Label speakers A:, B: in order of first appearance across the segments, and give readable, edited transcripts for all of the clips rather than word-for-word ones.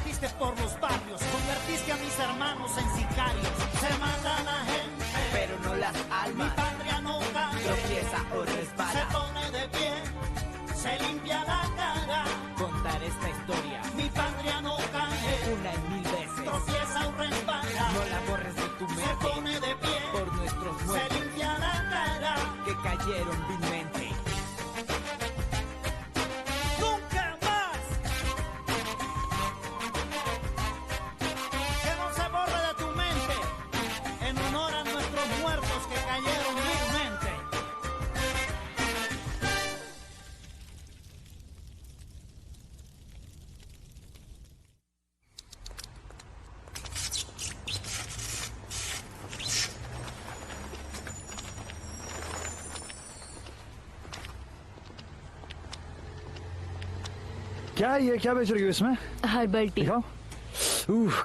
A: repartiste por los barrios, convertiste a mis hermanos en sicarios. Se mata la gente,
B: pero no las almas.
A: Mi patria no cae,
B: tropieza o resbala.
A: Se pone de pie, se limpia la cara.
B: Contar esta historia.
A: Mi patria no cae,
B: una y mil veces.
A: Tropieza o resbala.
B: No la borres de tu mente.
A: Se pone de pie,
B: por nuestros muertos.
A: Se limpia la cara.
B: Que cayeron vilmente.
C: क्या ये क्या बेच रही हो इसमें?
D: Herbal tea.
C: दिखाओ।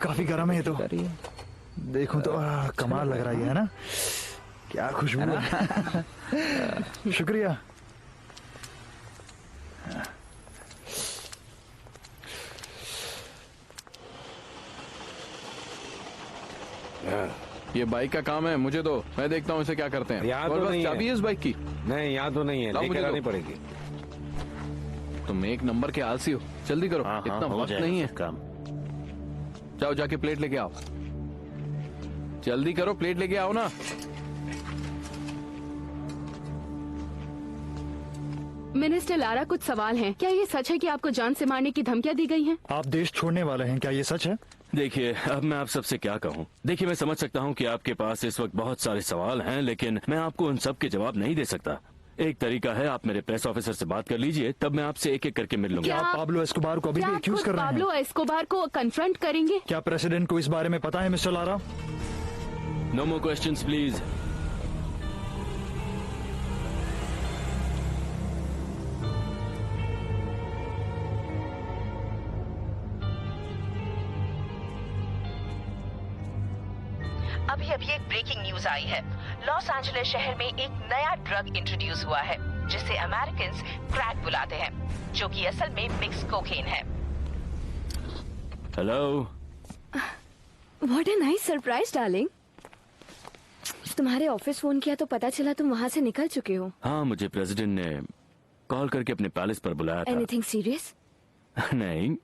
C: काफी गर्म है तो। देखो तो कमाल लग रहा है ना, क्या खुशबू है। शुक्रिया।
E: ये बाइक का काम है, मुझे दो, मैं देखता हूँ इसे क्या करते हैं।
F: यहाँ
E: और
F: तो
E: बस
F: नहीं
E: चाबी है इस बाइक की?
F: नहीं, यहाँ तो नहीं है, लेकर आनी पड़ेगी।
E: तुम एक नंबर के आलसी हो, जल्दी करो। इतना वक्त नहीं है।
F: काम।
E: जाओ जाके प्लेट लेके आओ, जल्दी करो, प्लेट लेके आओ ना।
D: मिनिस्टर लारा, कुछ सवाल हैं। क्या ये सच है कि आपको जान से मारने की धमकियां दी गई हैं?
C: आप देश छोड़ने वाले हैं, क्या ये सच है?
G: देखिए, अब मैं आप सबसे क्या कहूँ। देखिए, मैं समझ सकता हूँ कि आपके पास इस वक्त बहुत सारे सवाल हैं, लेकिन मैं आपको उन सब के जवाब नहीं दे सकता। एक तरीका है, आप मेरे प्रेस ऑफिसर से बात कर लीजिए, तब मैं आपसे एक एक करके मिल लूंगा।
C: आप पाब्लो एस्कोबार को अभी भी एक्यूज कर रहे हैं?
D: पाब्लो एस्कोबार को कन्फ्रंट करेंगे?
C: क्या प्रेसिडेंट को इस बारे में पता है mister Lara?
G: No more questions please.
H: अभी अभी एक ब्रेकिंग न्यूज आई है। लॉस एंजलिस शहर में एक नया ड्रग इंट्रोड्यूस हुआ है जिसे अमेरिकन्स क्रैक बुलाते हैं, जो कि असल में मिक्स कोकेन है।
G: Hello.
D: What a nice surprise darling. तुम्हारे ऑफिस फोन किया तो पता चला तुम वहाँ से निकल चुके हो।
G: हाँ, मुझे प्रेसिडेंट ने कॉल करके अपने पैलेस पर बुलाया था।
D: Anything serious?
G: नहीं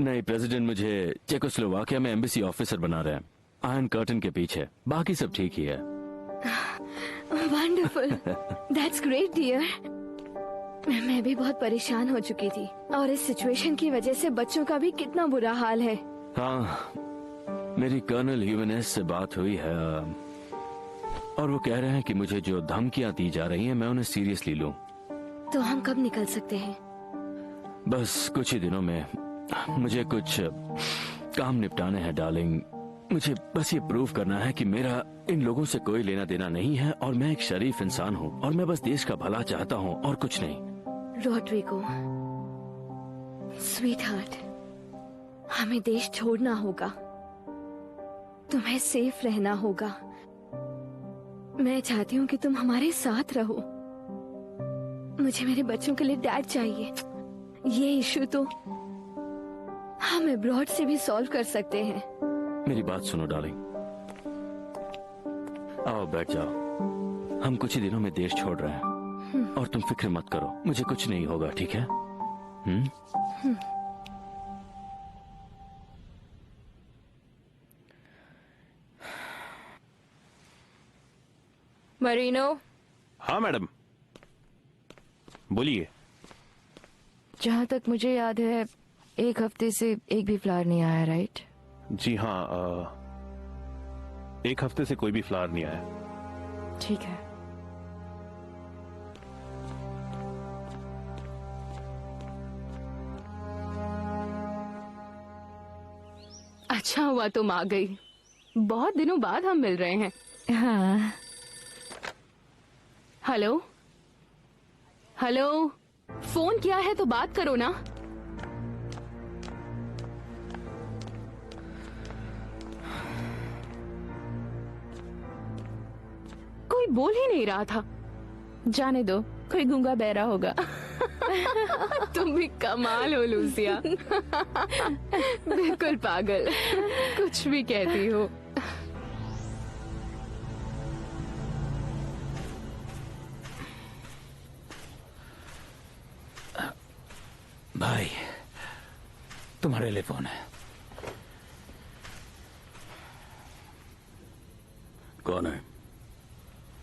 G: नहीं, प्रेसिडेंट मुझे चेकोस्लोवाकिया में एम्बेसी ऑफिसर बना रहे हैं, आयरन कर्टन के पीछे। बाकी सब ठीक ही है।
D: Wonderful, that's great dear. मैं भी बहुत परेशान हो चुकी थी और इस सिचुएशन की वजह से बच्चों का भी कितना बुरा हाल है।
G: हाँ, मेरी कर्नल ह्यूमेनेस से बात हुई है और वो कह रहे हैं कि मुझे जो धमकियां दी जा रही हैं मैं उन्हें सीरियसली लूं।
D: तो हम कब निकल सकते हैं?
G: बस कुछ ही दिनों में। मुझे कुछ काम निपटाने हैं डार्लिंग। मुझे बस ये प्रूव करना है कि मेरा इन लोगों से कोई लेना देना नहीं है और मैं एक शरीफ इंसान हूँ और मैं बस देश का भला चाहता हूँ और कुछ नहीं।
D: रॉड्रिगो, स्वीटहार्ट, हमें देश छोड़ना होगा। तुम्हें सेफ रहना होगा। मैं चाहती हूँ कि तुम हमारे साथ रहो। मुझे मेरे बच्चों के लिए डैड चाहिए। ये इशू तो हम अब्रॉड से भी सॉल्व कर सकते हैं।
G: मेरी बात सुनो डार्लिंग, आओ बैठ जाओ। हम कुछ ही दिनों में देश छोड़ रहे हैं और तुम फिक्र मत करो, मुझे कुछ नहीं होगा, ठीक है?
D: मरीनो।
F: हाँ मैडम, बोलिए।
I: जहाँ तक मुझे याद है एक हफ्ते से एक भी फ्लावर नहीं आया, राइट?
F: जी हाँ, एक हफ्ते से कोई भी फ्लावर नहीं आया।
I: ठीक है।
D: अच्छा हुआ तुम आ गई। बहुत दिनों बाद हम मिल रहे हैं।
I: हाँ।
D: हेलो हेलो, फोन किया है तो बात करो ना। कोई बोल ही नहीं रहा था।
I: जाने दो, कोई गूंगा बहरा होगा।
J: तुम भी कमाल हो लूसिया। बिल्कुल पागल, कुछ भी कहती हो।
K: भाई, तुम्हारे लिए फोन है।
G: कौन है?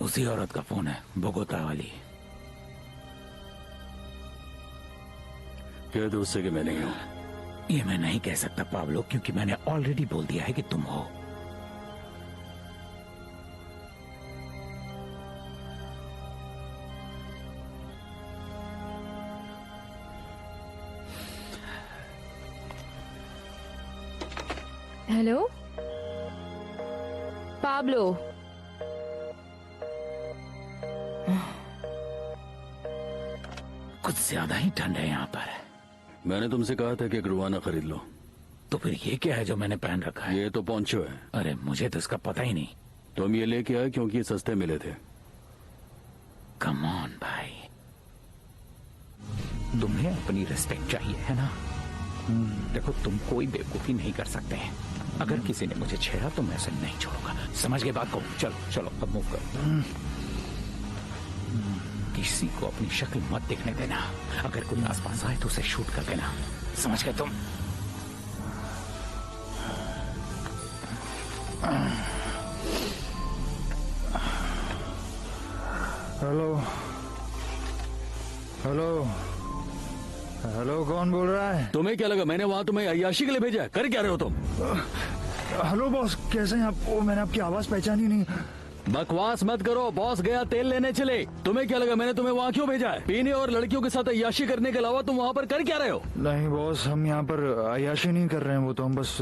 K: उसी औरत का फोन है, बोगोता वाली।
G: कह दो उससे कि मैं नहीं हूं।
K: ये मैं नहीं कह सकता पाब्लो, क्योंकि मैंने ऑलरेडी बोल दिया है कि तुम हो।
I: Hello Pablo.
K: कुछ ज्यादा ही ठंड है यहाँ पर।
G: मैंने तुमसे कहा था कि गुरुवाना खरीद लो।
K: तो फिर ये क्या है जो मैंने पहन रखा है?
G: ये तो पोंचो है।
K: अरे मुझे तो इसका पता ही नहीं।
G: तुम ये लेके आए क्योंकि ये सस्ते मिले थे।
K: कम ऑन भाई, तुम्हें अपनी रिस्पेक्ट चाहिए है ना? देखो, तुम कोई बेवकूफी नहीं कर सकते हैं। अगर किसी ने मुझे छेड़ा तो मैं उसे नहीं छोड़ूंगा। समझ गए बात को? चलो चलो अब मूव करो। किसी को अपनी शक्ल मत देखने देना। अगर कोई आसपास आए तो उसे शूट कर देना। समझ गए तुम?
C: हेलो हेलो हेलो, कौन बोल रहा है?
G: तुम्हें क्या लगा मैंने वहां तुम्हें अय्याशी के लिए भेजा है? कर क्या रहे हो तुम?
C: हेलो बॉस, कैसे हैं आप? ओ, मैंने आपकी आवाज पहचानी नहीं।
G: बकवास मत करो, बॉस गया तेल लेने चले। तुम्हें क्या लगा मैंने तुम्हें वहाँ क्यों भेजा है? पीने और लड़कियों के साथ अय्याशी करने के अलावा तुम वहाँ पर कर क्या रहे हो?
C: नहीं बॉस, हम यहाँ पर अय्याशी नहीं कर रहे हैं। वो तो हम बस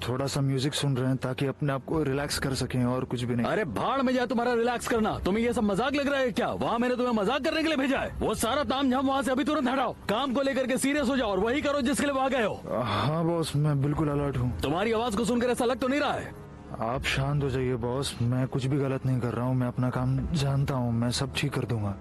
C: थोड़ा सा म्यूजिक सुन रहे हैं ताकि अपने आप को रिलैक्स कर सकें, और कुछ भी नहीं।
G: अरे भाड़ में जाए तुम्हारा रिलैक्स करना। तुम्हें ये सब मजाक लग रहा है क्या? वहाँ मैंने तुम्हें मजाक करने के लिए भेजा है। वो सारा तामझाम वहाँ से अभी तुरंत हटाओ। काम को लेकर के सीरियस हो जाओ और वही करो जिसके लिए वहाँ गए हो।
C: हाँ बॉस, मैं बिल्कुल अलर्ट हूँ।
G: तुम्हारी आवाज को सुनकर ऐसा लग तो नहीं रहा है?
C: आप शांत हो जाइए बॉस, मैं कुछ भी गलत नहीं कर रहा हूँ। मैं अपना काम जानता हूँ, मैं सब ठीक कर दूंगा।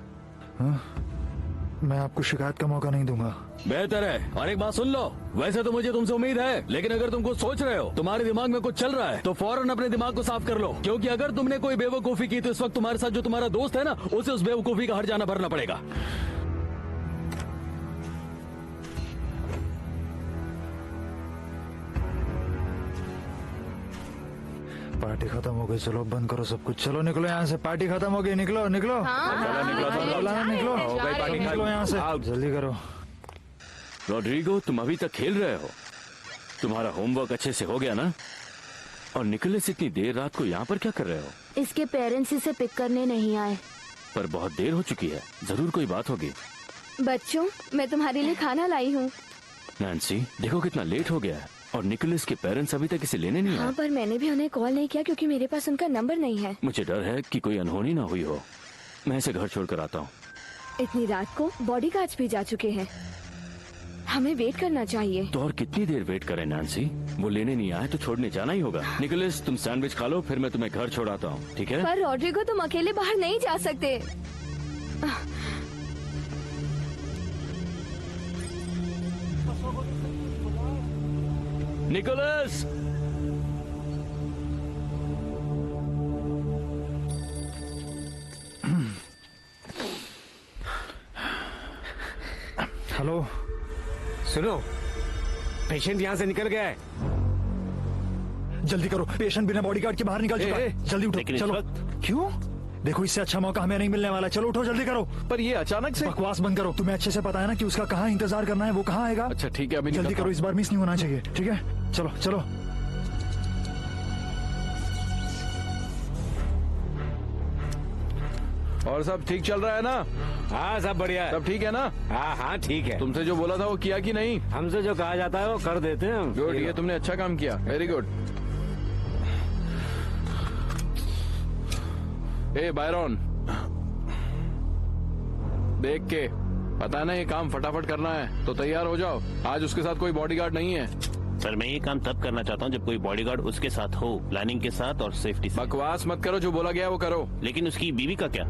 C: मैं आपको शिकायत का मौका नहीं दूंगा।
G: बेहतर है। और एक बात सुन लो, वैसे तो मुझे तुमसे उम्मीद है, लेकिन अगर तुम कुछ सोच रहे हो, तुम्हारे दिमाग में कुछ चल रहा है, तो फौरन अपने दिमाग को साफ कर लो। क्योंकि अगर तुमने कोई बेवकूफी की तो इस वक्त तुम्हारे साथ जो तुम्हारा दोस्त है ना, उसे उस बेवकूफी का हर जाना भरना पड़ेगा।
C: पार्टी खत्म हो गई, चलो बंद करो सब कुछ। चलो निकलो यहाँ से, पार्टी खत्म हो गई। निकलो निकलो निकलो निकलो यहाँ से, जल्दी करो।
G: रॉड्रिगो, तुम अभी तक खेल रहे हो? तुम्हारा होमवर्क अच्छे से हो गया ना? और निकोलस इतनी देर रात को यहाँ पर क्या कर रहे हो?
D: इसके पेरेंट्स इसे पिक करने नहीं आए।
G: पर बहुत देर हो चुकी है, जरूर कोई बात होगी।
D: बच्चों, मैं तुम्हारे लिए खाना लाई हूँ।
G: नैन्सी, देखो कितना लेट हो गया है और निकोलस के पेरेंट्स अभी तक इसे लेने नहीं आए।
D: हाँ, पर मैंने भी उन्हें कॉल नहीं किया क्योंकि मेरे पास उनका नंबर नहीं है।
G: मुझे डर है कि कोई अनहोनी ना हुई हो। मैं इसे घर छोड़कर आता हूँ।
D: इतनी रात को बॉडीगार्ड्स भी जा चुके हैं, हमें वेट करना चाहिए।
G: तो और कितनी देर वेट करें नैन्सी? वो लेने नहीं आए तो छोड़ने जाना ही होगा। निकोलस, तुम सैंडविच खा लो, फिर मैं तुम्हें घर छोड़ाता हूँ, ठीक है?
D: पर रॉड्रिगो, तुम अकेले बाहर नहीं जा सकते।
G: निकोलस!
C: हेलो,
F: सुनो, पेशेंट यहाँ से निकल गया है।
C: जल्दी करो, पेशेंट बिना बॉडीगार्ड के बाहर निकल चुका है। जल्दी उठो, चलो। क्यों? देखो, इससे अच्छा मौका हमें नहीं मिलने वाला। चलो उठो, जल्दी करो।
E: पर ये अचानक से?
C: बकवास बंद करो। तुम्हें अच्छे से पता है ना कि उसका कहाँ इंतजार करना है, वो कहाँ आएगा।
E: अच्छा ठीक है, अभी
C: जल्दी करो, इस बार मिस नहीं होना चाहिए, ठीक है? चलो चलो।
E: और सब ठीक चल रहा है ना?
F: हाँ, सब बढ़िया है।
E: सब ठीक है ना?
F: हाँ हाँ ठीक है।
E: तुमसे जो बोला था वो किया कि नहीं?
F: हमसे जो कहा जाता है वो कर देते हैं हम।
E: गुड, ये तुमने अच्छा काम किया, वेरी गुड। ए बायरन, देख के पता नहीं, काम फटाफट करना है तो तैयार हो जाओ। आज उसके साथ कोई बॉडीगार्ड नहीं है।
L: सर, मैं ये काम तब करना चाहता हूँ जब कोई बॉडीगार्ड उसके साथ हो, प्लानिंग के साथ और सेफ्टी से।
E: बकवास मत करो, जो बोला गया वो करो।
L: लेकिन उसकी बीवी का क्या?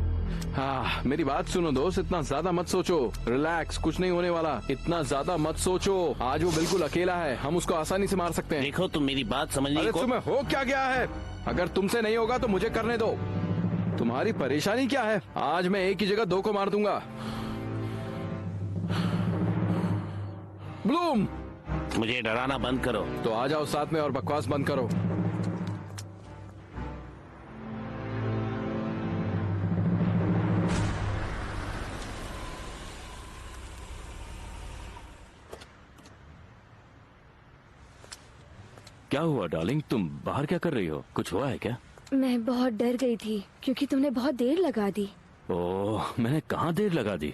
E: हाँ, मेरी बात सुनो दोस्त, इतना ज्यादा मत सोचो। रिलैक्स, कुछ नहीं होने वाला। इतना ज्यादा मत सोचो। आज वो बिल्कुल अकेला है, हम उसको आसानी से मार सकते हैं।
L: देखो तुम मेरी बात समझने
E: अरे
L: को।
E: तुम्हें हो क्या गया है? अगर तुमसे नहीं होगा तो मुझे करने दो। तुम्हारी परेशानी क्या है? आज मैं एक ही जगह 2 को मार दूंगा। ब्लूम,
L: मुझे डराना बंद करो।
E: तो आ जाओ साथ में और बकवास बंद करो।
G: क्या हुआ डार्लिंग, तुम बाहर क्या कर रही हो? कुछ हुआ है क्या?
D: मैं बहुत डर गई थी क्योंकि तुमने बहुत देर लगा दी।
G: ओह, मैंने कहाँ देर लगा दी?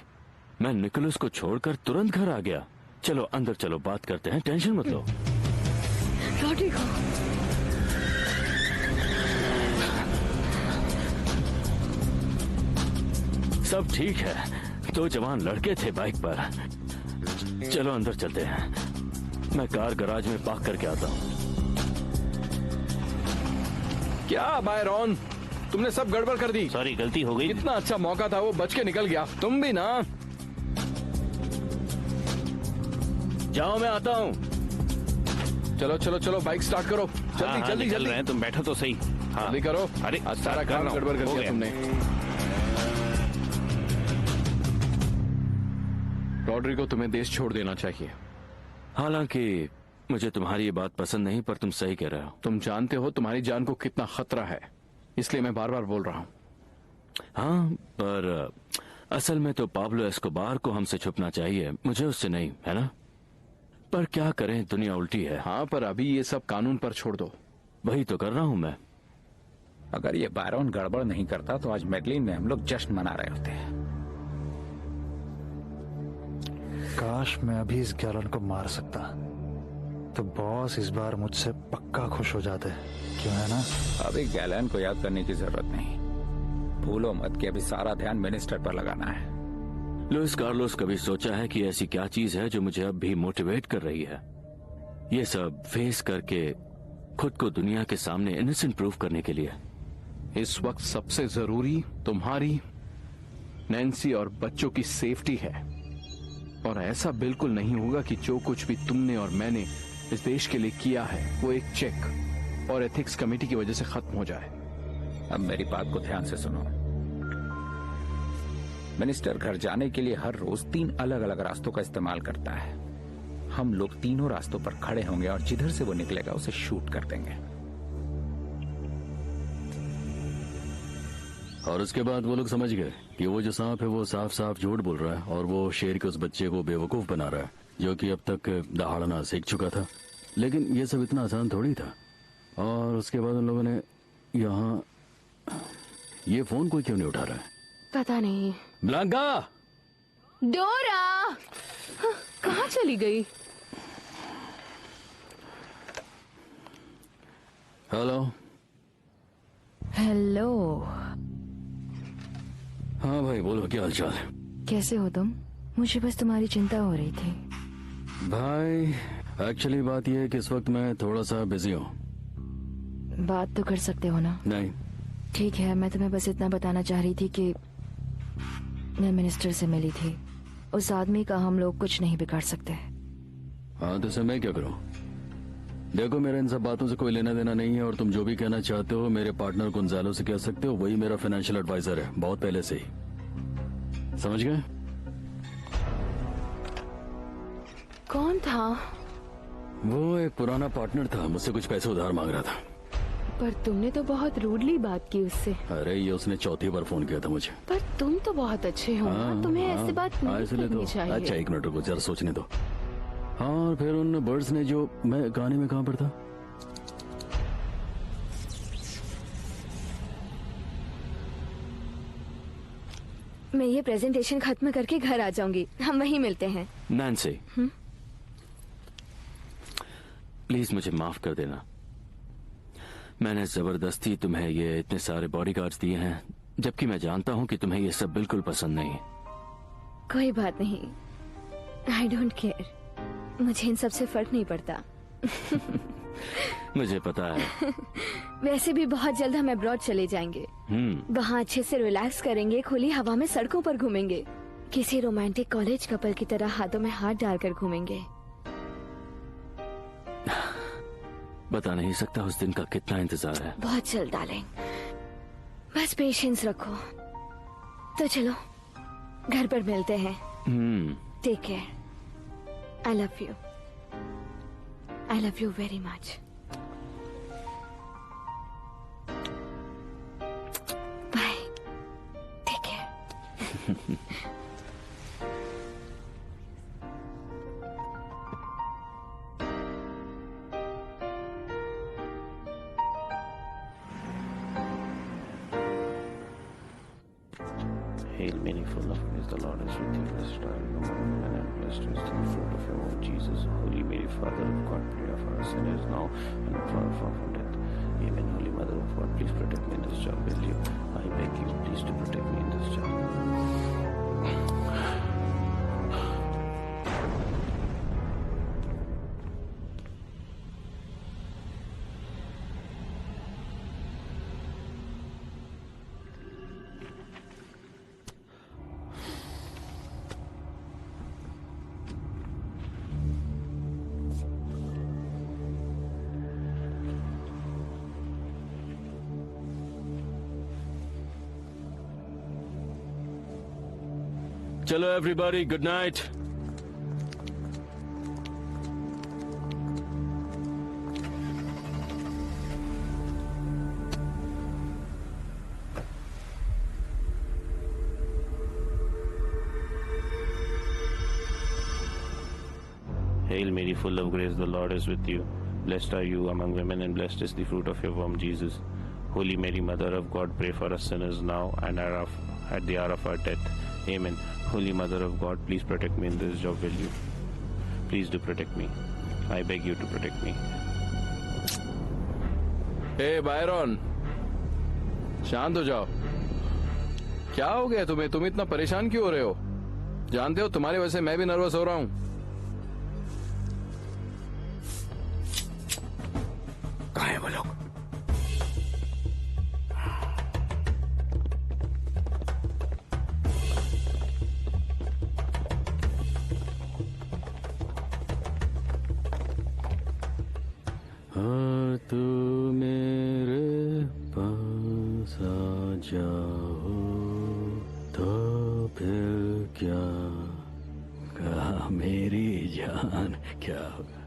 G: मैं निकोलस को छोड़कर तुरंत घर आ गया। चलो अंदर चलो, बात करते हैं, टेंशन मत लो।
D: रॉड्रिगो,
G: सब ठीक है। 2 जवान लड़के थे बाइक पर। चलो अंदर चलते हैं, मैं कार गराज में पार्क करके आता हूँ।
E: क्या बायरॉन, तुमने सब गड़बड़ कर दी।
L: सॉरी, गलती हो गई।
E: इतना अच्छा मौका था, वो बच के निकल गया। तुम भी ना।
G: जाओ मैं आता हूँ।
E: चलो चलो चलो, बाइक स्टार्ट करो। जल्दी जल्दी
L: निकल
E: जल्दी
L: रहे हैं, तुम बैठो तो सही। हाँ
E: जल्दी करो।
L: अरे
E: आज सारा काम गड़बड़ कर दिया तुमने। रॉड्रिगो, तुम्हें देश छोड़ देना चाहिए।
G: हालांकि मुझे तुम्हारी ये बात पसंद नहीं, पर तुम सही कह रहे हो।
E: तुम जानते हो तुम्हारी जान को कितना खतरा है, इसलिए मैं बार बार बोल रहा हूँ।
G: हाँ, पर असल में तो पाब्लो एस्कोबार को हमसे छुपना चाहिए, मुझे उससे नहीं, है ना? पर क्या करें, दुनिया उल्टी है।
E: हाँ, पर अभी ये सब कानून पर छोड़ दो।
G: वही तो कर रहा हूँ मैं।
K: अगर ये बायरॉन गड़बड़ नहीं करता तो आज मेडलिन में हम लोग जश्न मना रहे होते।
C: काश मैं अभी इस गैलन को मार सकता, तो बॉस इस बार मुझसे पक्का खुश हो जाते। क्यों, है ना?
K: अभी गैलन को याद करने की जरूरत नहीं। भूलो मत कि अभी सारा ध्यान मिनिस्टर पर लगाना है।
G: लुइस कार्लोस कभी सोचा है कि ऐसी क्या चीज है जो मुझे अब भी मोटिवेट कर रही है? ये सब फेस करके खुद को दुनिया के सामने इनोसेंट प्रूव करने के लिए।
E: इस वक्त सबसे जरूरी तुम्हारी, नैन्सी और बच्चों की सेफ्टी है। और ऐसा बिल्कुल नहीं होगा कि जो कुछ भी तुमने और मैंने इस देश के लिए किया है वो एक चेक और एथिक्स कमेटी की वजह से खत्म हो जाए।
K: अब मेरी बात को ध्यान से सुनो। मिनिस्टर घर जाने के लिए हर रोज 3 अलग अलग रास्तों का इस्तेमाल करता है। हम लोग तीनों रास्तों पर खड़े होंगे और जिधर से वो निकलेगा उसे शूट कर देंगे।
G: और उसके बाद वो लोग समझ गए कि वो जो सांप है वो साफ साफ झूठ बोल रहा है, और वो शेर के उस बच्चे को बेवकूफ बना रहा है जो कि अब तक दहाड़ना सीख चुका था। लेकिन ये सब इतना आसान थोड़ी था। और उसके बाद उन लोगों ने यहाँ, ये फोन कोई क्यों नहीं उठा रहा है?
J: पता नहीं।
G: ब्लांका,
J: डोरा कहाँ चली गई?
G: हेलो।
I: हेलो।
G: हाँ भाई बोलो, क्या हालचाल?
I: कैसे हो तुम? मुझे बस तुम्हारी चिंता हो रही थी।
G: भाई एक्चुअली बात यह है कि इस वक्त मैं थोड़ा सा बिजी हूँ।
I: बात तो कर सकते हो ना?
G: नहीं।
I: ठीक है, मैं तुम्हें बस इतना बताना चाह रही थी कि मैं मिनिस्टर से मिली थी। उस आदमी का हम लोग कुछ नहीं बिगाड़ सकते।
G: हाँ, तो मैं क्या करूँ? देखो, मेरा इन सब बातों से कोई लेना देना नहीं है, और तुम जो भी कहना चाहते हो मेरे पार्टनर गुंजालो से कह सकते हो। वही मेरा फाइनेंशियल एडवाइजर है, बहुत पहले से ही। समझ गए?
J: कौन था?
G: वो एक पुराना पार्टनर था, मुझसे कुछ पैसे उधार मांग रहा था।
J: पर तुमने तो बहुत रूडली बात की उससे।
G: अरे ये उसने 4थी बार फोन किया था मुझे।
J: पर तुम तो बहुत अच्छे हो ना, तुम्हें ऐसी बात नहीं करनी चाहिए।
G: अच्छा, 1 मिनट रुको, जरा सोचने दो। हाँ, और फिर उन बर्ड्स ने जो, मैं कहानी में कहाँ पर था?
D: मैं ये प्रेजेंटेशन खत्म करके घर आ जाऊंगी, हम वहीं मिलते हैं।
G: नैन्सी, प्लीज मुझे माफ कर देना। मैंने जबरदस्ती तुम्हें ये इतने सारे बॉडीगार्ड्स दिए हैं, जबकि मैं जानता हूँ कि तुम्हें ये सब बिल्कुल पसंद नहीं।
D: कोई बात नहीं, आई डोंट केयर, मुझे इन सब से फर्क नहीं पड़ता।
G: मुझे पता है।
D: वैसे भी बहुत जल्द हम अब्रॉड चले जाएंगे। वहाँ अच्छे से रिलैक्स करेंगे, खुली हवा में सड़कों पर घूमेंगे, किसी रोमांटिक कॉलेज कपल की तरह हाथों में हाथ डालकर घूमेंगे।
G: बता नहीं सकता उस दिन का कितना इंतजार है।
D: बहुत जल्द डालेंगे, बस पेशेंस रखो। तो चलो घर पर मिलते हैं। Take care. I love you. I love you very much. Bye. Take care.
L: Hail Mary, full of grace, the Lord is with you. Blessed are you among women, and blessed is the fruit of your womb, Jesus. Holy Mary, Father of God, pray for us sinners now and at our hour of death. Amen. Holy Mother of God, please protect me in this job. Will you? I beg you, please to protect me in this job.
G: चलो everybody, good night.
L: Hail Mary, full of grace, the Lord is with you. Blessed are you among women, and blessed is the fruit of your womb, Jesus. Holy Mary, Mother of God, pray for us sinners now and at the hour of our death. Amen. Holy Mother of God, please protect me in this job, will you? Please do protect me. I beg you to protect me.
E: हे Byron, शांत हो जाओ। क्या हो गया तुम्हें? तुम इतना परेशान क्यों हो रहे हो? जानते हो तुम्हारी वजह से मैं भी नर्वस हो रहा हूँ।
K: कहाँ है वो लोग?
G: तू मेरे पास आ जाओ तो फिर क्या कहा मेरी जान, क्या होगा?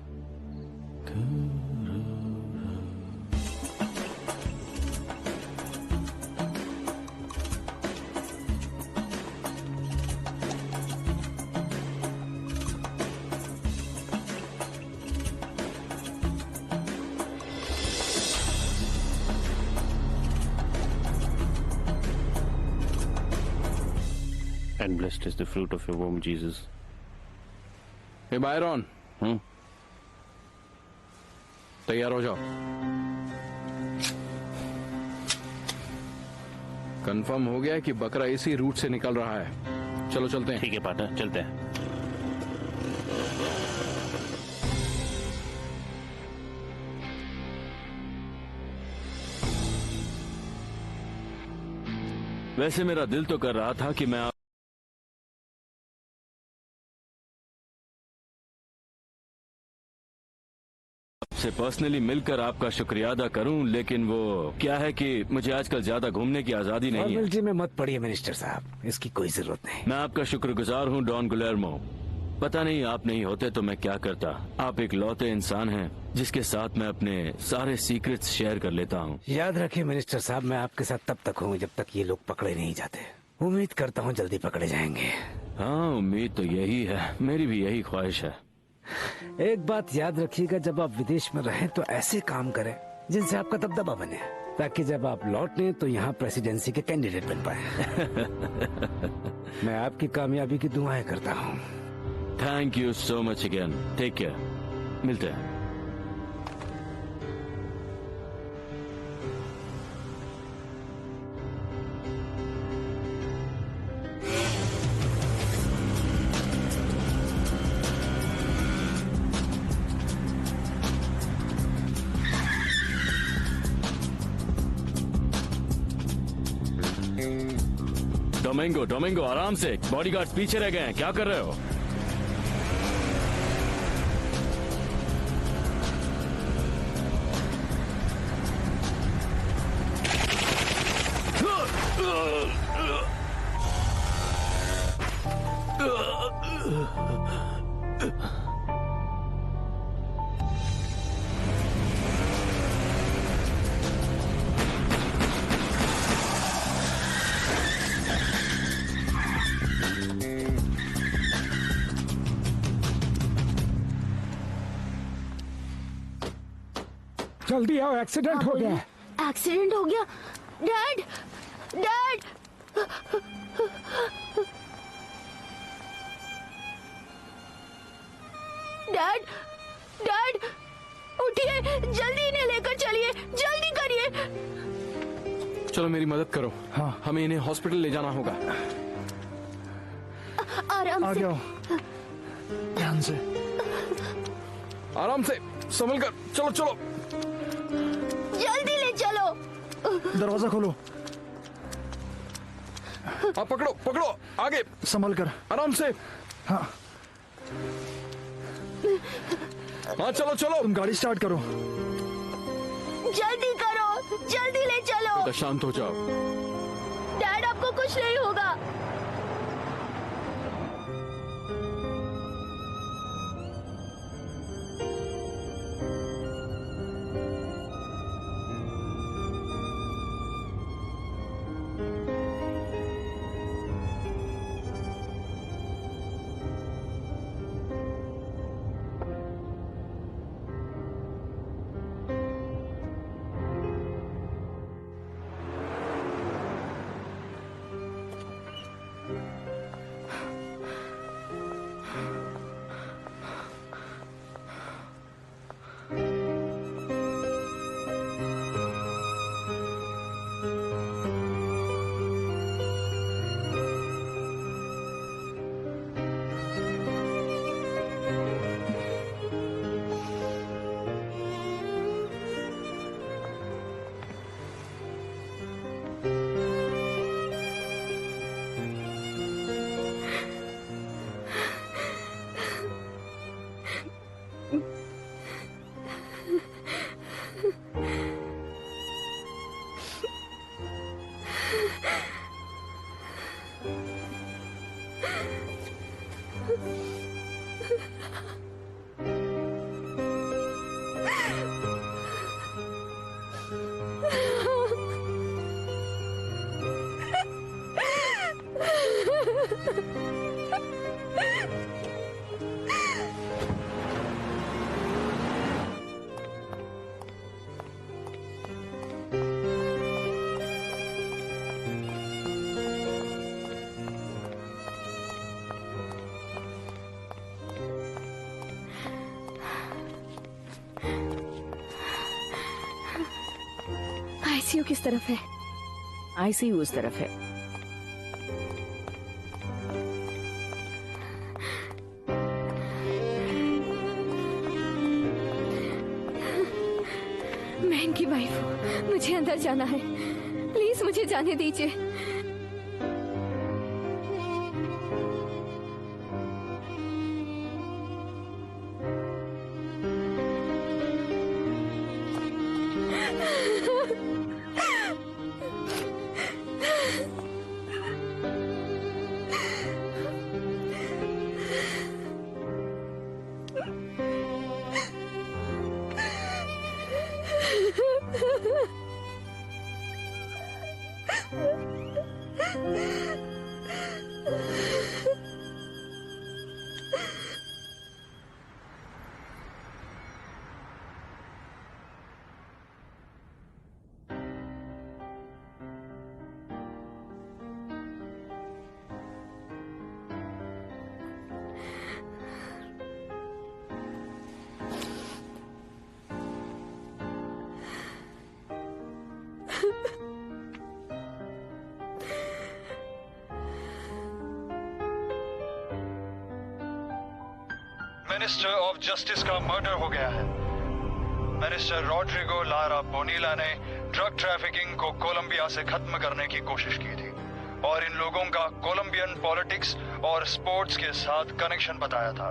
L: And blessed is the fruit of your womb, Jesus.
E: हे बायरन, तैयार हो जाओ। कंफर्म हो गया कि बकरा इसी रूट से निकल रहा है। चलो चलते हैं।
L: ठीक है पार्टनर, चलते हैं।
G: वैसे मेरा दिल तो कर रहा था कि मैं आपसे पर्सनली मिलकर आपका शुक्रिया अदा करूं, लेकिन वो क्या है कि मुझे आजकल ज्यादा घूमने की आजादी नहीं है।
K: फॉर्मेलिटी में मत पड़िए मिनिस्टर साहब, इसकी कोई जरूरत नहीं।
G: मैं आपका शुक्रगुजार हूं डॉन गुलेर्मो। पता नहीं आप नहीं होते तो मैं क्या करता। आप एक लौते इंसान हैं जिसके साथ मैं अपने सारे सीक्रेट्स शेयर कर लेता हूं।
K: याद रखिए मिनिस्टर साहब, मैं आपके साथ तब तक हूँ जब तक ये लोग पकड़े नहीं जाते। उम्मीद करता हूँ जल्दी पकड़े जाएंगे।
G: हाँ, उम्मीद तो यही है, मेरी भी यही ख्वाहिश है।
K: एक बात याद रखिएगा, जब आप विदेश में रहें तो ऐसे काम करें जिनसे आपका दबदबा बने, ताकि जब आप लौटें तो यहाँ प्रेसिडेंसी के कैंडिडेट बन पाए। मैं आपकी कामयाबी की दुआएं करता हूँ।
G: Thank you so much again. Take care, मिलते हैं। डोमिंगो डोमिंगो आराम से, बॉडीगार्ड्स पीछे रह गए हैं, क्या कर रहे हो?
K: जल्दी आओ, एक्सीडेंट हो गया।
D: एक्सीडेंट हो गया? डैड, डैड, डैड, डैड, उठिए, जल्दी इन्हें लेकर चलिए, जल्दी करिए।
E: चलो मेरी मदद करो।
C: हाँ,
E: हमें इन्हें हॉस्पिटल ले जाना होगा।
D: आराम
C: आ
D: से।
C: जाओ, ध्यान से,
E: आराम से, संभल कर, चलो चलो।
D: जल्दी ले चलो।
C: दरवाजा खोलो।
E: आप पकड़ो पकड़ो, आगे
C: संभल कर,
E: आराम से।
C: हाँ
E: हाँ, चलो चलो।
C: तुम गाड़ी स्टार्ट करो।
D: जल्दी करो, जल्दी ले चलो।
E: बेटा शांत हो जाओ।
D: डैड, आपको कुछ नहीं होगा। आईसीयू किस तरफ है?
I: आईसीयू उस तरफ है।
D: मैं इनकी वाइफ हूँ, मुझे अंदर जाना है, प्लीज मुझे जाने दीजिए।
C: मिनिस्टर ऑफ जस्टिस का मर्डर हो गया है। मिनिस्टर रॉड्रिगो लारा बोनीला ने ड्रग ट्रैफिकिंग को कोलंबिया से खत्म करने की कोशिश की थी। और इन लोगों का कोलंबियन पॉलिटिक्स और स्पोर्ट्स के साथ कनेक्शन बताया था।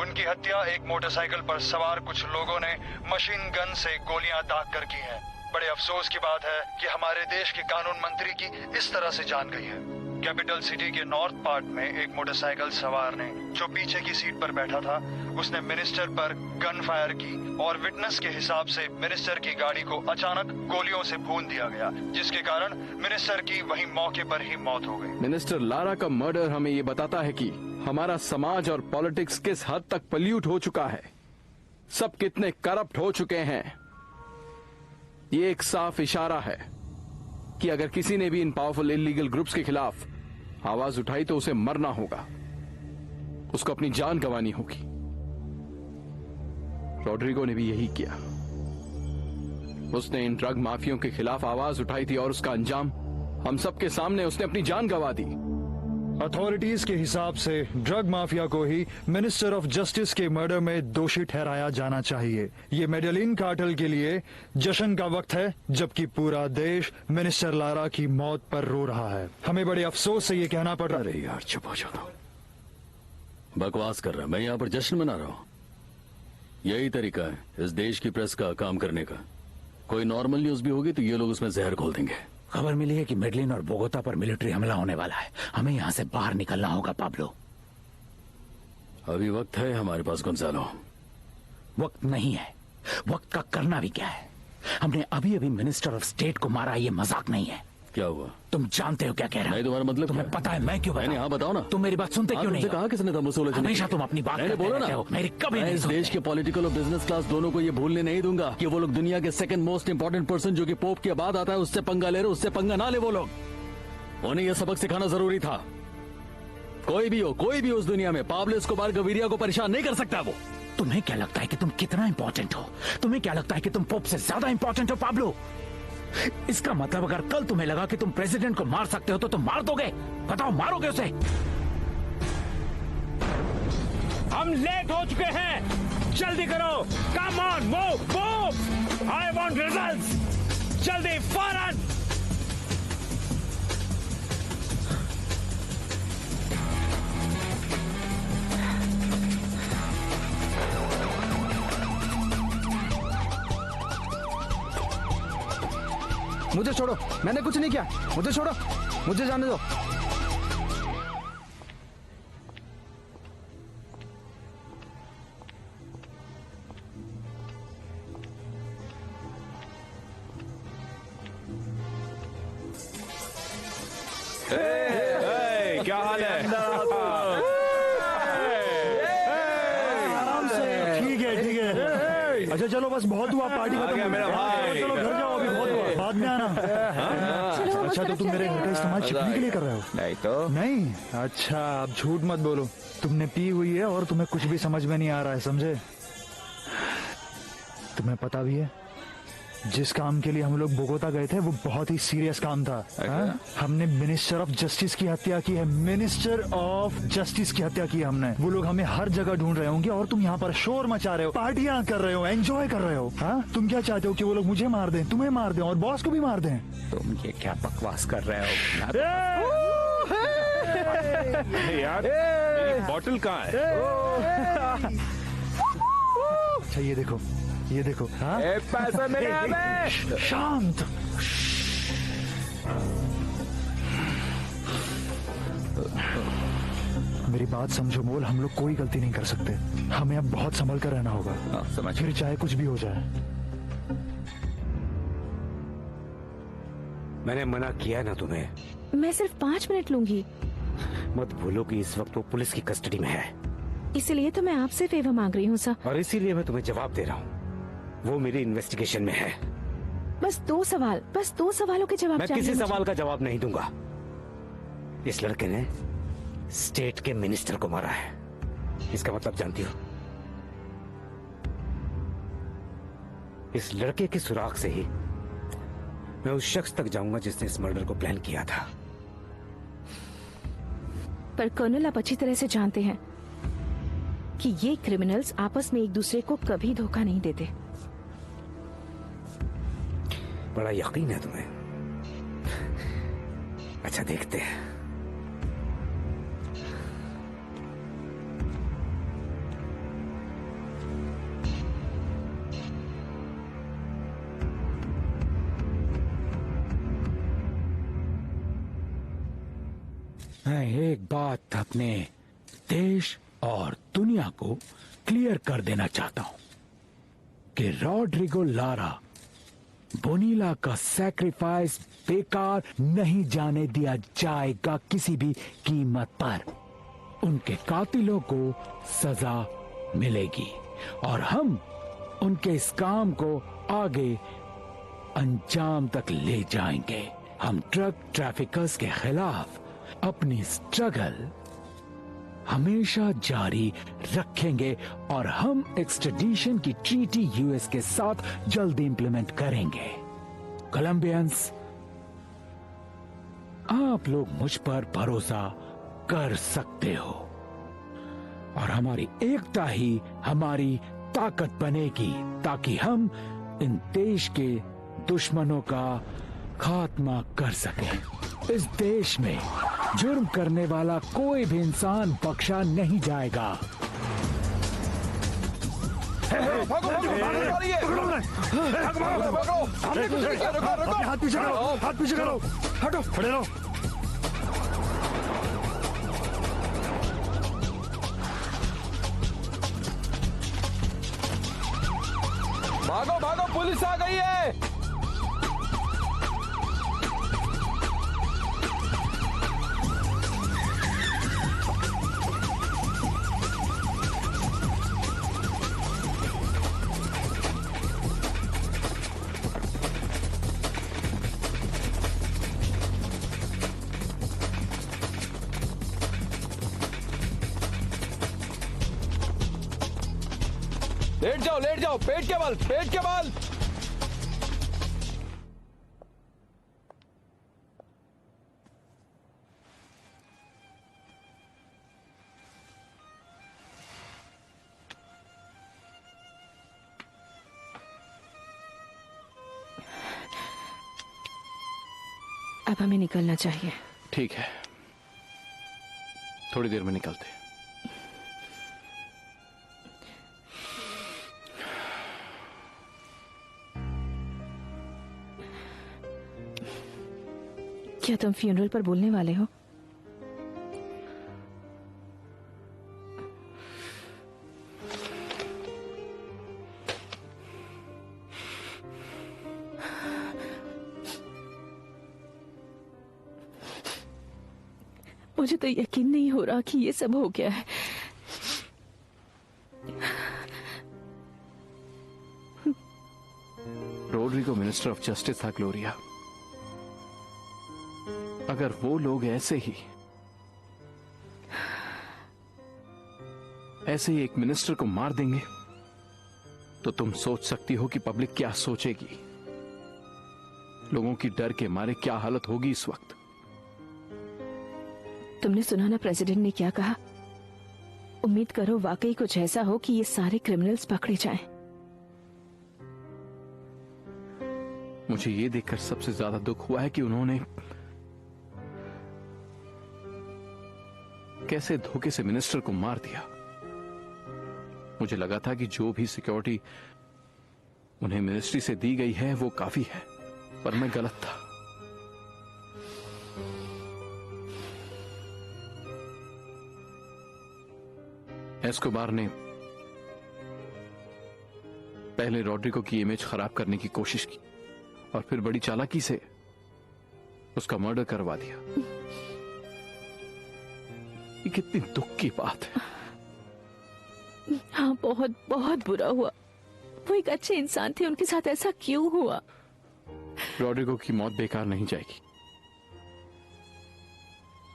C: उनकी हत्या एक मोटरसाइकिल पर सवार कुछ लोगों ने मशीन गन से गोलियां दाग कर की है। बड़े अफसोस की बात है कि हमारे देश के कानून मंत्री की इस तरह से जान गई है। कैपिटल सिटी के नॉर्थ पार्ट में एक मोटरसाइकिल सवार ने जो पीछे की सीट पर बैठा था, उसने मिनिस्टर पर गन फायर की और विटनेस के हिसाब से मिनिस्टर की गाड़ी को अचानक गोलियों से भून दिया गया, जिसके कारण मिनिस्टर की वहीं मौके पर ही मौत हो गई।
E: मिनिस्टर लारा का मर्डर हमें ये बताता है कि हमारा समाज और पॉलिटिक्स किस हद तक पल्यूट हो चुका है, सब कितने करप्ट हो चुके हैं। ये एक साफ इशारा है कि अगर किसी ने भी इन पावरफुल इलीगल ग्रुप्स के खिलाफ आवाज उठाई तो उसे मरना होगा, उसको अपनी जान गंवानी होगी। रॉड्रिगो ने भी यही किया। उसने इन ड्रग माफियों के खिलाफ आवाज उठाई थी और उसका अंजाम हम सबके सामने, उसने अपनी जान गंवा दी।
C: अथॉरिटीज के हिसाब से ड्रग माफिया को ही मिनिस्टर ऑफ जस्टिस के मर्डर में दोषी ठहराया जाना चाहिए। ये मेडेलिन कार्टेल के लिए जश्न का वक्त है, जबकि पूरा देश मिनिस्टर लारा की मौत पर रो रहा है। हमें बड़े अफसोस से ये कहना पड़ रहा है।
G: अरे यार चुप हो जाओ, बकवास कर रहा, मैं यहाँ पर जश्न मना रहा हूँ। यही तरीका है इस देश की प्रेस का काम करने का। कोई नॉर्मल न्यूज भी होगी तो ये लोग उसमें जहर घोल देंगे।
K: खबर मिली है कि मेडलिन और बोगोता पर मिलिट्री हमला होने वाला है। हमें यहाँ से बाहर निकलना होगा पाब्लो।
G: अभी वक्त है हमारे पास गोंजालो।
K: वक्त नहीं है, वक्त का करना भी क्या है। हमने अभी अभी मिनिस्टर ऑफ स्टेट को मारा, ये मजाक नहीं है।
G: क्या हुआ?
K: तुम जानते हो क्या कह रहा है?
G: नहीं, तुम्हारा मतलब
K: तुम्हें पता है मैं क्यों बताऊं?
G: हाँ बताओ ना।
K: तुम मेरी बात सुनते क्यों नहीं?
G: कहा किसने तुम रसूल?
K: हमेशा तुम अपनी बात
G: बोलो ना।
K: मेरी कभी नहीं
G: इस देश के पॉलिटिकल और बिजनेस क्लास दोनों को ये भूलने नहीं दूंगा कि वो लोग दुनिया के सेकंड मोस्ट इंपोर्टेंट पर्सन जो कि पोप के बाद आता है उससे पंगा ले रहे, उससे पंगा ना ले। वो लोग उन्हें यह सबक सिखाना जरूरी था। कोई भी हो उस दुनिया में पाब्लो एस्कोबार गविरिया को परेशान नहीं कर सकता। वो
K: तुम्हें क्या लगता है कि तुम कितना इंपॉर्टेंट हो? तुम्हें क्या लगता है कि तुम पोप से ज्यादा इंपॉर्टेंट हो पाब्लो? इसका मतलब अगर कल तुम्हें लगा कि तुम प्रेसिडेंट को मार सकते हो तो तुम मार दोगे? बताओ, मारोगे उसे? हम लेट हो चुके हैं, जल्दी करो। Come on, move. I want results. जल्दी, फौरन।
C: मुझे छोड़ो, मैंने कुछ नहीं किया। मुझे छोड़ो, मुझे जाने दो।
F: क्या हाल है?
C: आराम से। ठीक है। अच्छा चलो, बस बहुत हुआ, पार्टी खत्म।
F: मेरा भाई,
C: चलो घर जाओ, अभी बहुत हुआ, बाद में आना। अच्छा तो तुम मेरे घर का इस्तेमाल छिपने के लिए कर रहे हो?
F: नहीं तो
C: नहीं। अच्छा अब झूठ मत बोलो, तुमने पी हुई है और तुम्हें कुछ भी समझ में नहीं आ रहा है, समझे? तुम्हें पता भी है जिस काम के लिए हम लोग बोगोता गए थे वो बहुत ही सीरियस काम था। हमने मिनिस्टर ऑफ जस्टिस की हत्या की है। मिनिस्टर ऑफ जस्टिस की हत्या की है हमने। वो लोग हमें हर जगह ढूंढ रहे होंगे और तुम यहाँ पर शोर मचा रहे हो, पार्टियां कर रहे हो, एंजॉय कर रहे हो। हाँ, तुम क्या चाहते हो कि वो लोग मुझे मार दें, तुम्हें मार दें और बॉस को भी मार दें?
K: तुम ये क्या बकवास कर रहे हो?
F: यार, मेरी बॉटल कहाँ है?
C: अच्छा ये देखो, ये देखो। हाँ?
F: पैसा मेरे हमें।
C: शांत। मेरी बात समझो मोल, हम लोग कोई गलती नहीं कर सकते। हमें अब बहुत संभल कर रहना होगा, फिर चाहे कुछ भी हो जाए।
K: मैंने मना किया ना तुम्हें।
D: मैं सिर्फ 5 मिनट लूंगी।
K: मत भूलो कि इस वक्त वो पुलिस की कस्टडी में है।
D: इसलिए तो मैं आपसे फेवर मांग रही हूँ सर।
K: और इसीलिए मैं तुम्हें जवाब दे रहा हूँ। वो मेरी इन्वेस्टिगेशन में है।
D: बस दो सवालों के जवाब
K: मैं
D: चाहिए
K: किसी
D: मुझे।
K: सवाल का जवाब नहीं दूंगा। इस लड़के ने स्टेट के मिनिस्टर को मारा है। इसका मतलब जानती हो? इस लड़के के सुराग से ही मैं उस शख्स तक जाऊंगा जिसने इस मर्डर को प्लान किया था।
D: पर कर्नल, आप अच्छी तरह से जानते हैं कि ये क्रिमिनल्स आपस में एक दूसरे को कभी धोखा नहीं देते।
K: बड़ा यकीन है तुम्हें। अच्छा देखते हैं। मैं एक बात अपने देश और दुनिया को क्लियर कर देना चाहता हूं कि रॉड्रिगो लारा बोनीला का सैक्रिफाइस बेकार नहीं जाने दिया जाएगा किसी भी कीमत पर। उनके कातिलों को सजा मिलेगी और हम उनके इस काम को आगे अंजाम तक ले जाएंगे। हम ड्रग ट्रैफिकर्स के खिलाफ अपनी स्ट्रगल हमेशा जारी रखेंगे और हम एक्सट्रेडिशन की ट्रीटी यूएस के साथ जल्दी इंप्लीमेंट करेंगे। कोलंबियंस, आप लोग मुझ पर भरोसा कर सकते हो और हमारी एकता ही हमारी ताकत बनेगी ताकि हम इन देश के दुश्मनों का खात्मा कर सकें। इस देश में जुर्म करने वाला कोई भी इंसान बख्शा नहीं जाएगा।
M: हाथ पीछे करो, हाथ पीछे करो, हटो, खड़े रहो।
N: भागो भागो, पुलिस आ गई है। लेट जाओ, पेट के बल, पेट के बल।
I: अब हमें निकलना चाहिए।
E: ठीक है, थोड़ी देर में निकलते हैं।
I: क्या तुम फ्यूनरल पर बोलने वाले हो?
J: मुझे तो यकीन नहीं हो रहा कि ये सब हो गया है।
E: रॉड्रिगो मिनिस्टर ऑफ जस्टिस था ग्लोरिया। अगर वो लोग ऐसे ही एक मिनिस्टर को मार देंगे तो तुम सोच सकती हो कि पब्लिक क्या सोचेगी। लोगों की डर के मारे क्या हालत होगी इस वक्त।
J: तुमने सुना ना प्रेसिडेंट ने क्या कहा? उम्मीद करो वाकई कुछ ऐसा हो कि ये सारे क्रिमिनल्स पकड़े जाएं।
E: मुझे ये देखकर सबसे ज्यादा दुख हुआ है कि उन्होंने कैसे धोखे से मिनिस्टर को मार दिया। मुझे लगा था कि जो भी सिक्योरिटी उन्हें मिनिस्ट्री से दी गई है वो काफी है, पर मैं गलत था। एस्कोबार ने पहले रॉड्रिगो की इमेज खराब करने की कोशिश की और फिर बड़ी चालाकी से उसका मर्डर करवा दिया। ये कितनी दुख की बात है।
J: हाँ, बहुत बहुत बुरा हुआ। वो एक अच्छे इंसान थे, उनके साथ ऐसा क्यों हुआ?
E: रॉड्रिगो की मौत बेकार नहीं जाएगी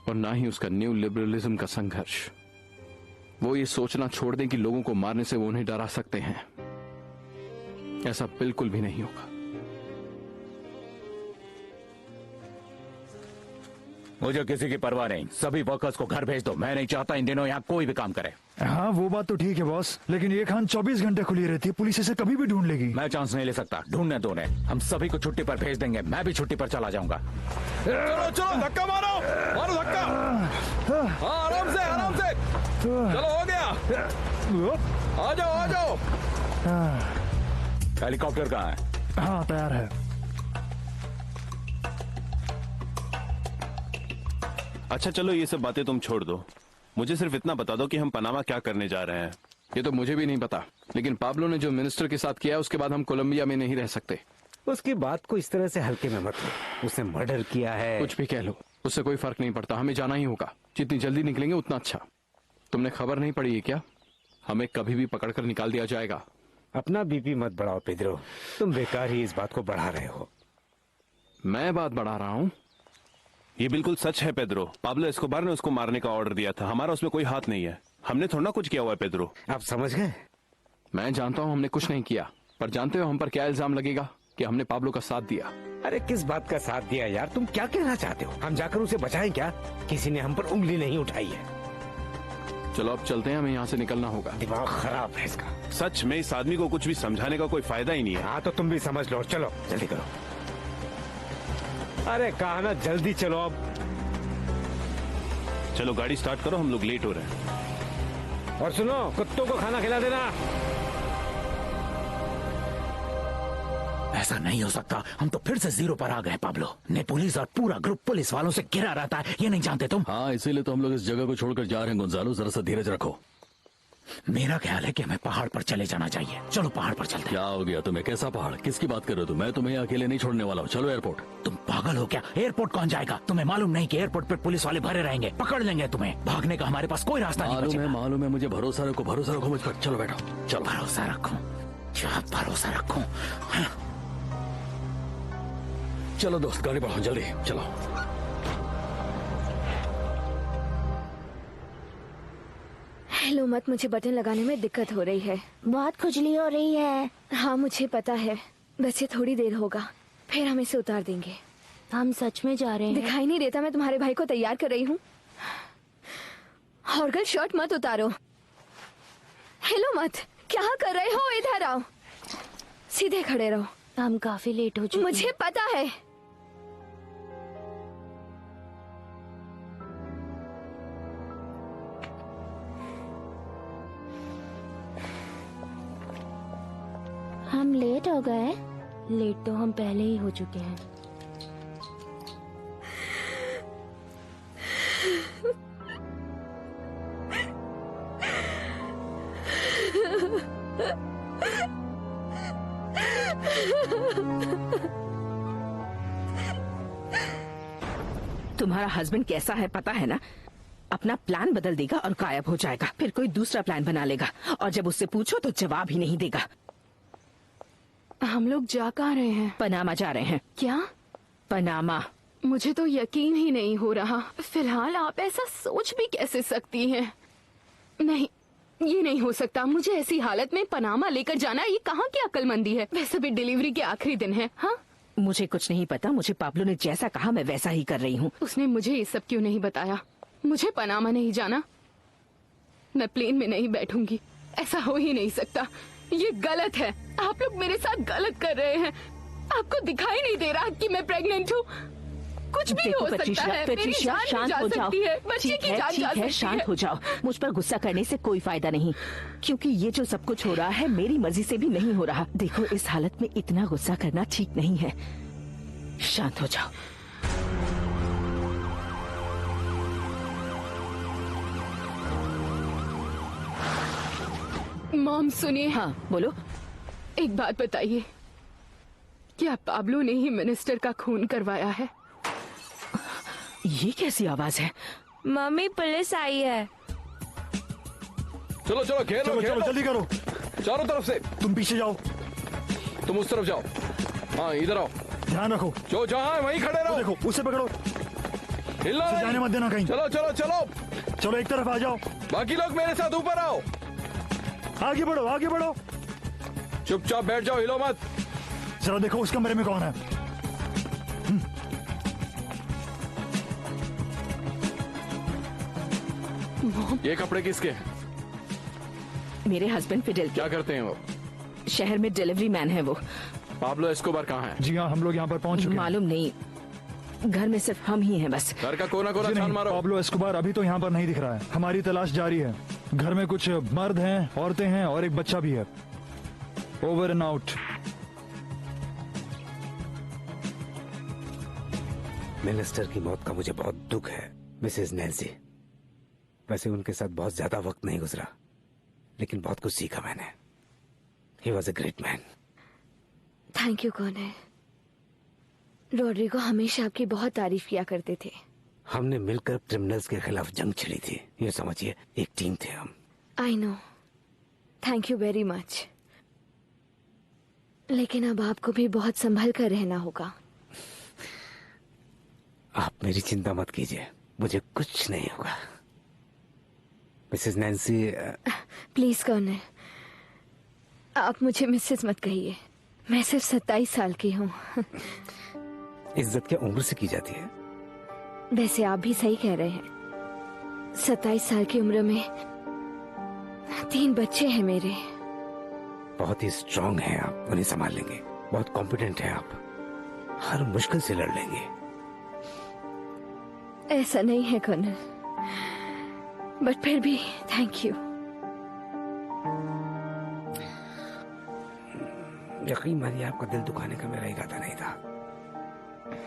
E: और ना ही उसका न्यू लिबरलिज्म का संघर्ष। वो ये सोचना छोड़ दें कि लोगों को मारने से वो उन्हें डरा सकते हैं। ऐसा बिल्कुल भी नहीं होगा।
O: मुझे किसी की परवाह नहीं। सभी वर्कर्स को घर भेज दो। मैं नहीं चाहता इन दिनों यहाँ कोई भी काम करे।
M: हाँ, वो बात तो ठीक है बॉस, लेकिन ये खान 24 घंटे खुली रहती है। पुलिस इसे कभी भी ढूंढ लेगी।
O: मैं चांस नहीं ले सकता। ढूंढने दो उन्हें। हम सभी को छुट्टी पर भेज देंगे। मैं भी छुट्टी पर चला जाऊंगा।
N: चलो चलो, धक्का मारो, मारो धक्का। हाँ, आराम से, आराम से। चलो, हो गया। आ जाओ, आ जाओ।
O: हेलीकॉप्टर कहाँ है?
M: हाँ, तैयार है।
L: अच्छा चलो ये सब बातें तुम छोड़ दो, मुझे सिर्फ इतना बता दो कि हम पनामा क्या करने जा रहे हैं।
E: ये तो मुझे भी नहीं पता, लेकिन पाब्लो ने जो मिनिस्टर के साथ किया उसके बाद हम कोलंबिया में नहीं रह सकते।
K: उसकी बात को इस तरह से हल्के में मत लो, उसने मर्डर किया है।
E: कुछ भी कह लो, उससे कोई फर्क नहीं पड़ता, हमें जाना ही होगा। जितनी जल्दी निकलेंगे उतना अच्छा। तुमने खबर नहीं पड़ी है क्या? हमें कभी भी पकड़कर निकाल दिया जाएगा।
K: अपना बीपी मत बढ़ाओ पेद्रो, तुम बेकार ही इस बात को बढ़ा रहे हो।
E: मैं बात बढ़ा रहा हूँ?
L: ये बिल्कुल सच है पेद्रो। पाब्लो एस्कोबार ने उसको मारने का ऑर्डर दिया था, हमारा उसमें कोई हाथ नहीं है। हमने थोड़ा ना कुछ किया हुआ है पेद्रो।
K: आप समझ गए?
E: मैं जानता हूँ हमने कुछ नहीं किया, पर जानते हो हम पर क्या इल्जाम लगेगा? कि हमने पाब्लो का साथ दिया।
K: अरे किस बात का साथ दिया यार, तुम क्या कहना चाहते हो? हम जाकर उसे बचाएं क्या? किसी ने हम पर उंगली नहीं उठाई है।
E: चलो अब चलते हैं, हमें यहाँ से निकलना होगा।
K: दिमाग खराब है इसका।
L: सच में इस आदमी को कुछ भी समझाने का कोई फायदा ही नहीं है।
K: हाँ तो तुम भी समझ लो, चलो जल्दी करो। अरे कहा ना जल्दी चलो अब।
L: चलो गाड़ी स्टार्ट करो, हम लोग लेट हो रहे हैं।
K: और सुनो, कुत्तों को खाना खिला देना।
O: ऐसा नहीं हो सकता, हम तो फिर से जीरो पर आ गए पाब्लो। ने पुलिस और पूरा ग्रुप पुलिस वालों से घिरा रहता है, ये नहीं जानते तुम?
G: हाँ, इसीलिए तो हम लोग इस जगह को छोड़कर जा रहे हैं गोंजालो, जरा सा धीरज रखो।
O: मेरा ख्याल है कि हमें पहाड़ पर चले जाना चाहिए। चलो पहाड़ पर चलते हैं।
G: क्या हो गया तुम्हें? कैसा पहाड़? किसकी बात कर रहे हो तुम? मैं तुम्हें अकेले नहीं छोड़ने वाला हूँ। चलो एयरपोर्ट।
O: तुम पागल हो क्या? एयरपोर्ट कौन जाएगा? तुम्हें मालूम नहीं कि एयरपोर्ट पर पुलिस वाले भरे रहेंगे, पकड़ लेंगे तुम्हें। भागने का हमारे पास कोई रास्ता नहीं बचेगा।
G: मालूम है मुझे, भरोसा रखो मुझ पर। चलो बैठो, चलो।
O: भरोसा रखो? क्या भरोसा रखो?
G: चलो दोस्त, गाड़ी बढ़ाओ जल्दी, चलो।
D: हेलो मत, मुझे बटन लगाने में दिक्कत हो रही है।
P: बहुत खुजली हो रही है।
D: हाँ मुझे पता है, बस ये थोड़ी देर होगा, फिर हम इसे उतार देंगे।
P: हम सच में जा रहे हैं?
D: दिखाई नहीं देता? मैं तुम्हारे भाई को तैयार कर रही हूँ। हॉर्गल शर्ट मत उतारो। हेलो मत, क्या कर रहे हो? इधर आओ, सीधे खड़े रहो।
P: हम काफी लेट हो चुके हैं।
D: मुझे पता है।
P: हम लेट हो गए? लेट तो हम पहले ही हो चुके हैं।
J: तुम्हारा हस्बैंड कैसा है पता है ना? अपना प्लान बदल देगा और गायब हो जाएगा, फिर कोई दूसरा प्लान बना लेगा, और जब उससे पूछो तो जवाब ही नहीं देगा।
Q: हम लोग जा कहाँ रहे हैं?
J: पनामा जा रहे हैं।
Q: क्या?
J: पनामा।
Q: मुझे तो यकीन ही नहीं हो रहा। फिलहाल आप ऐसा सोच भी कैसे सकती हैं? नहीं, ये नहीं हो सकता। मुझे ऐसी हालत में पनामा लेकर जाना, ये कहाँ की अक्लमंदी है? वैसे भी डिलीवरी के आखिरी दिन है। हाँ,
J: मुझे कुछ नहीं पता, मुझे पाब्लो ने जैसा कहा मैं वैसा ही कर रही हूँ।
Q: उसने मुझे ये सब क्यों नहीं बताया? मुझे पनामा नहीं जाना। मैं प्लेन में नहीं बैठूंगी, ऐसा हो ही नहीं सकता। ये गलत है, आप लोग मेरे साथ गलत कर रहे हैं। आपको दिखाई नहीं दे रहा कि मैं प्रेग्नेंट हूँ? कुछ भी हो सकता है। मेरी जान
J: शांत
Q: जा
J: हो जाओ।
Q: सकती है, बच्चे की जान जा सकती है।
J: शांत हो जाओ। मुझ पर गुस्सा करने से कोई फायदा नहीं, क्योंकि ये जो सब कुछ हो रहा है मेरी मर्जी से भी नहीं हो रहा। देखो, इस हालत में इतना गुस्सा करना ठीक नहीं है। शांत हो जाओ।
Q: मॉम सुनिए।
J: हाँ बोलो।
Q: एक बात बताइए, क्या पाब्लो ने ही मिनिस्टर का खून करवाया है?
J: ये कैसी आवाज है?
I: मम्मी पुलिस आई है।
N: चलो चलो घेर लो,
M: चलो जल्दी करो,
N: चारों तरफ से।
M: तुम पीछे जाओ,
N: तुम उस तरफ जाओ। हाँ इधर आओ,
M: ध्यान रखो।
N: जो जहाँ वहीं खड़े रहो।
M: देखो उसे पकड़ो,
N: हिलना नहीं,
M: जाने मत देना कहीं।
N: चलो चलो चलो
M: चलो एक तरफ आ जाओ।
N: बाकी लोग मेरे साथ ऊपर आओ।
M: आगे बढ़ो, आगे बढ़ो।
N: चुपचाप बैठ जाओ, हिलो मत।
M: जरा देखो उस कमरे में कौन है।
E: ये कपड़े किसके हैं?
J: मेरे हस्बैंड फिडेल।
E: क्या करते हैं वो?
J: शहर में डिलीवरी मैन है वो।
E: पाब्लो एस्कोबार कहाँ है?
M: जी हाँ, हम लोग यहाँ पर पहुँच चुके हैं।
J: मालूम नहीं, घर में सिर्फ हम ही हैं बस।
E: घर का कोना कोना छान मारो।
M: पाब्लो एस्कोबार अभी तो यहाँ पर नहीं दिख रहा है, हमारी तलाश जारी है। घर में कुछ मर्द हैं, औरतें हैं और एक बच्चा भी है। Over and out.
K: मिनिस्टर की मौत का मुझे बहुत दुख है। मिसेस नैन्सी, वैसे उनके साथ बहुत ज्यादा वक्त नहीं गुजरा, लेकिन बहुत कुछ सीखा मैंने। He was a great man.
D: Thank you Conor. Rodrigo हमेशा आपकी बहुत तारीफ किया करते थे।
K: हमने मिलकर क्रिमिनल्स के खिलाफ जंग छिड़ी थी, ये समझिए एक टीम थे हम।
D: I know, thank you very much. लेकिन अब आपको भी बहुत संभल कर रहना होगा।
K: आप मेरी चिंता मत कीजिए, मुझे कुछ नहीं होगा। Mrs Nancy.
D: प्लीज कॉर्नर, आप मुझे मिसेस मत कहिए। मैं सिर्फ 27 साल की हूँ।
K: इज्जत क्या उम्र से की जाती है?
D: वैसे आप भी सही कह रहे हैं। 27 साल की उम्र में 3 बच्चे हैं मेरे।
K: बहुत ही स्ट्रांग हैं आप, उन्हें संभाल लेंगे। बहुत कॉम्पिटेंट हैं आप, हर मुश्किल से लड़ लेंगे।
D: ऐसा नहीं है कॉर्नर, बट फिर भी थैंक यू।
K: यकीन मानिए आपका दिल दुखाने का मेरा इरादा नहीं था।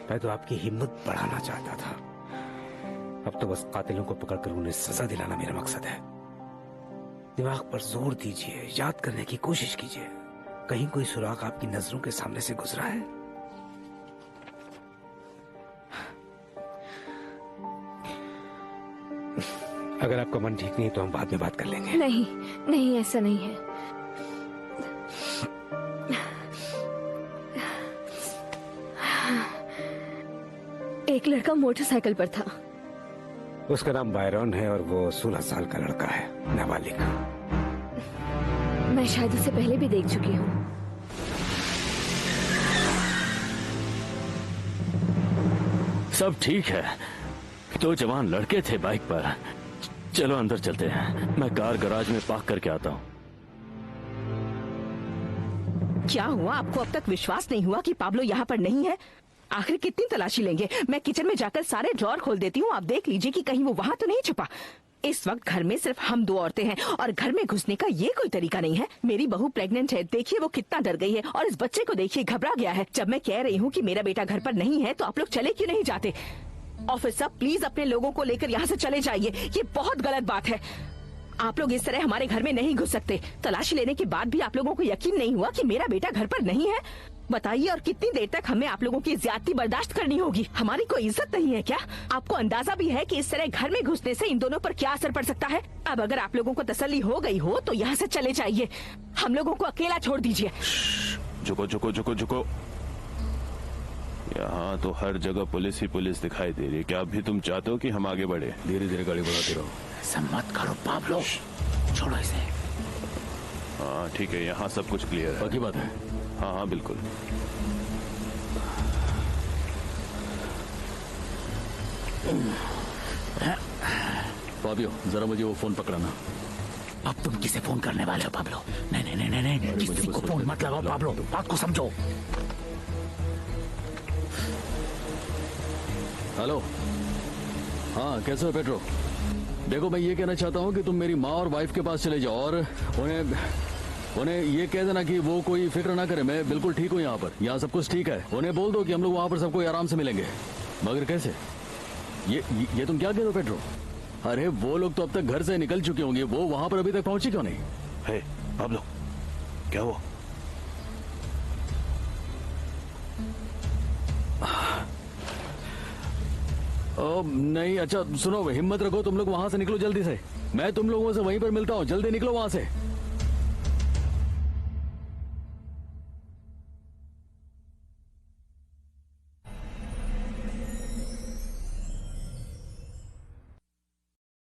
K: मैं तो आपकी हिम्मत बढ़ाना चाहता था। अब तो बस कातिलों को पकड़कर उन्हें सजा दिलाना मेरा मकसद है। दिमाग पर जोर दीजिए, याद करने की कोशिश कीजिए। कहीं कोई सुराग आपकी नजरों के सामने से गुजरा है? अगर आपका मन ठीक नहीं तो हम बाद में बात कर लेंगे।
D: नहीं नहीं, ऐसा नहीं है। एक लड़का मोटरसाइकिल पर था।
K: उसका नाम बायरन है और वो 16 साल का लड़का है, नाबालिग।
D: मैं शायद उसे पहले भी देख चुकी हूँ।
G: सब ठीक है। 2 जवान लड़के थे बाइक पर। चलो अंदर चलते हैं, मैं कार गराज में पार्क करके आता हूँ।
J: क्या हुआ? आपको अब तक विश्वास नहीं हुआ कि पाब्लो यहाँ पर नहीं है? आखिर कितनी तलाशी लेंगे? मैं किचन में जाकर सारे ड्रॉर खोल देती हूँ, आप देख लीजिए कि कहीं वो वहाँ तो नहीं छुपा। इस वक्त घर में सिर्फ हम 2 औरतें हैं और घर में घुसने का ये कोई तरीका नहीं है। मेरी बहू प्रेग्नेंट है, देखिए वो कितना डर गई है, और इस बच्चे को देखिए घबरा गया है। जब मैं कह रही हूँ कि मेरा बेटा घर पर नहीं है तो आप लोग चले क्यों नहीं जाते? ऑफिसर प्लीज अपने लोगों को लेकर यहाँ से चले जाइए, ये बहुत गलत बात है। आप लोग इस तरह हमारे घर में नहीं घुस सकते। तलाशी लेने के बाद भी आप लोगों को यकीन नहीं हुआ कि मेरा बेटा घर पर नहीं है? बताइए, और कितनी देर तक हमें आप लोगों की ज्यादती बर्दाश्त करनी होगी? हमारी कोई इज्जत नहीं है क्या? आपको अंदाजा भी है कि इस तरह घर में घुसने से इन दोनों पर क्या असर पड़ सकता है? अब अगर आप लोगों को तसल्ली हो गई हो तो यहाँ से चले जाइए, हम लोगों को अकेला छोड़ दीजिए।
L: झुको झुको झुको झुको। यहाँ तो हर जगह पुलिस ही पुलिस दिखाई दे रही है। क्या अभी तुम चाहते हो कि हम आगे बढ़े?
O: धीरे धीरे गाड़ी बढ़ाते रहो। ऐसा मत करो पाब्लो, छोड़ो इसे।
L: हाँ ठीक है, यहाँ सब कुछ क्लियर है।
O: पक्की बात है?
L: हाँ हाँ बिल्कुल।
O: पाबियो, जरा मुझे वो फोन पकड़ाना। अब तुम किसे फोन करने वाले हो पाब्लो? नहीं नहीं नहीं नहीं, किसी को फोन मत लगाओ पाब्लो, बात को समझो। हेलो, हाँ कैसे हो पेट्रो? देखो मैं ये कहना चाहता हूँ कि तुम मेरी माँ और वाइफ के पास चले जाओ और उन्हें ये कह देना कि वो कोई फिक्र ना करे, मैं बिल्कुल ठीक हूँ यहाँ पर, यहाँ सब कुछ ठीक है। उन्हें बोल दो कि हम लोग वहाँ पर सबको आराम से मिलेंगे। मगर कैसे? ये तुम क्या कह रहे हो पेट्रो? अरे वो लोग तो अब तक घर से निकल चुके होंगे, वो वहाँ पर अभी तक पहुंचे क्यों नहीं?
L: हे पाब्लो, क्या हुआ?
O: नहीं, अच्छा सुनो, हिम्मत रखो, तुम लोग वहां से निकलो जल्दी से। मैं तुम लोगों से वहीं पर मिलता हूँ, जल्दी निकलो वहां से।